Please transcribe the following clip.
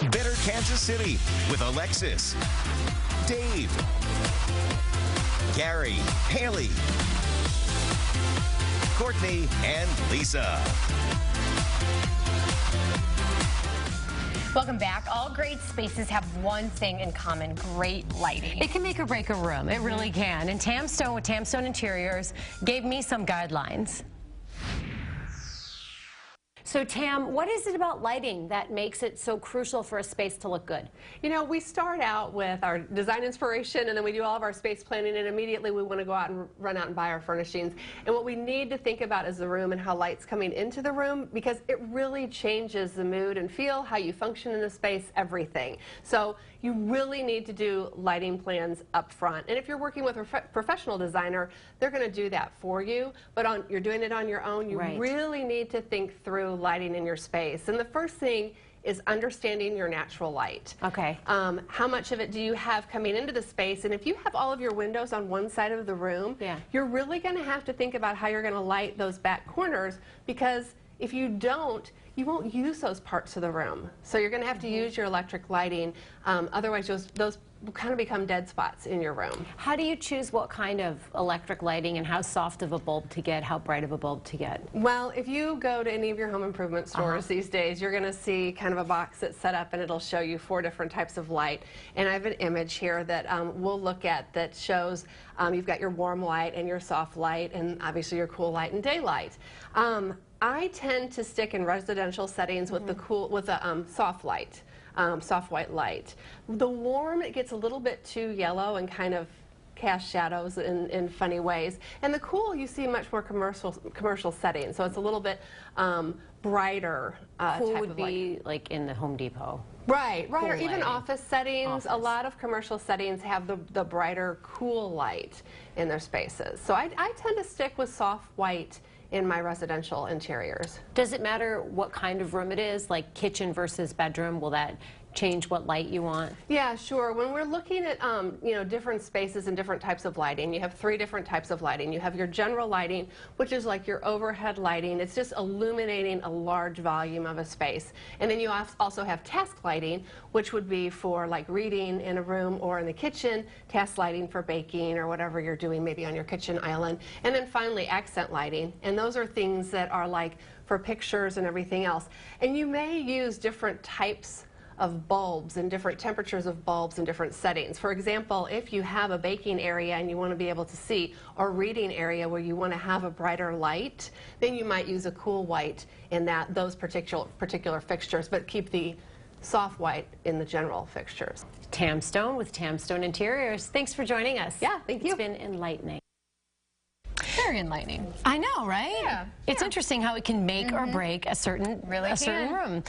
Better Kansas City with Alexis, Dave, Gary, Haley, Courtney, and Lisa. Welcome back. All great spaces have one thing in common: great lighting. It can make or break a room. It really can. And TAM Stone with TAM Stone Interiors gave me some guidelines. So Tam, what is it about lighting that makes it so crucial for a space to look good? You know, we start out with our design inspiration, and then we do all of our space planning, and immediately we want to go out and run out and buy our furnishings. And what we need to think about is the room and how light's coming into the room, because it really changes the mood and feel, how you function in the space, everything. So you really need to do lighting plans up front. And if you're working with a professional designer, they're going to do that for you. But you're doing it on your own, you really need to think through lighting in your space. And the first thing is understanding your natural light. Okay. How much of it do you have coming into the space? And if you have all of your windows on one side of the room, you're really going to have to think about how you're going to light those back corners, because if you don't, you won't use those parts of the room. So you're going to have to use your electric lighting. Otherwise, those will kind of become dead spots in your room. How do you choose what kind of electric lighting and how soft of a bulb to get, how bright of a bulb to get? Well, if you go to any of your home improvement stores these days, you're going to see kind of a box that's set up, and it'll show you 4 different types of light. And I have an image here that we'll look at that shows you've got your warm light and your soft light, and obviously your cool light and daylight. I tend to stick in residential settings with the soft light. Soft white light. The warm, it gets a little bit too yellow and kind of casts shadows in funny ways. And the cool, you see much more commercial settings, so it's a little bit brighter. Cool would be like in the Home Depot. Right, Cool or even lighting. office settings. A lot of commercial settings have the brighter, cool light in their spaces. So I tend to stick with soft white in my residential interiors. Does it matter what kind of room it is, like kitchen versus bedroom? Will that change what light you want? Yeah, sure. When we're looking at you know, different spaces and different types of lighting, you have 3 different types of lighting. You have your general lighting, which is like your overhead lighting. It's just illuminating a large volume of a space. And then you also have task lighting, which would be for like reading in a room or in the kitchen, task lighting for baking or whatever you're doing, maybe on your kitchen island. And then finally accent lighting. And those are things that are like for pictures and everything else. And you may use different types of bulbs and different temperatures of bulbs in different settings. For example, if you have a baking area and you want to be able to see, or reading area where you want to have a brighter light, then you might use a cool white in those particular fixtures, but keep the soft white in the general fixtures. TAM Stone with TAM Stone Interiors. Thanks for joining us. Yeah, thank you. It's been enlightening. Very enlightening. I know, right? Yeah. It's interesting how it can make or break a certain room.